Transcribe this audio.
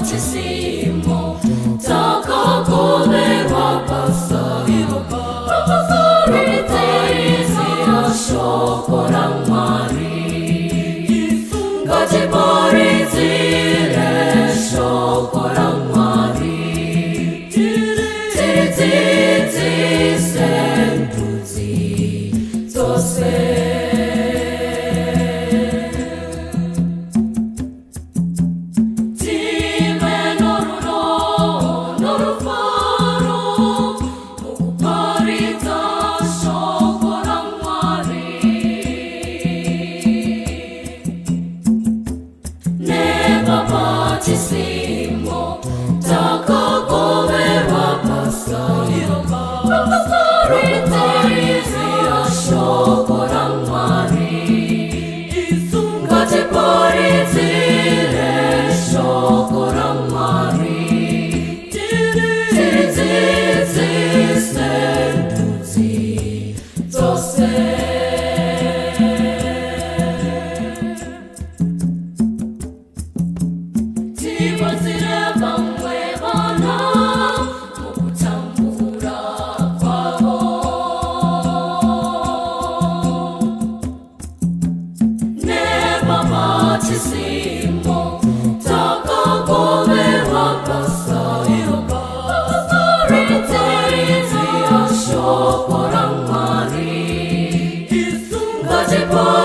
Simo, taka koverwa pasa Ritaizi asho korang mari Gaji parizi resho korang mari Tiri titi sentuzi tose Simo, taka koverwa pasa Ritaizi asho korang mari Gaji parizi resho korang mari Tiri titi sentuzi tose Simo, taka koverwa pasa Ritaizi asho korang mari Gaji parizi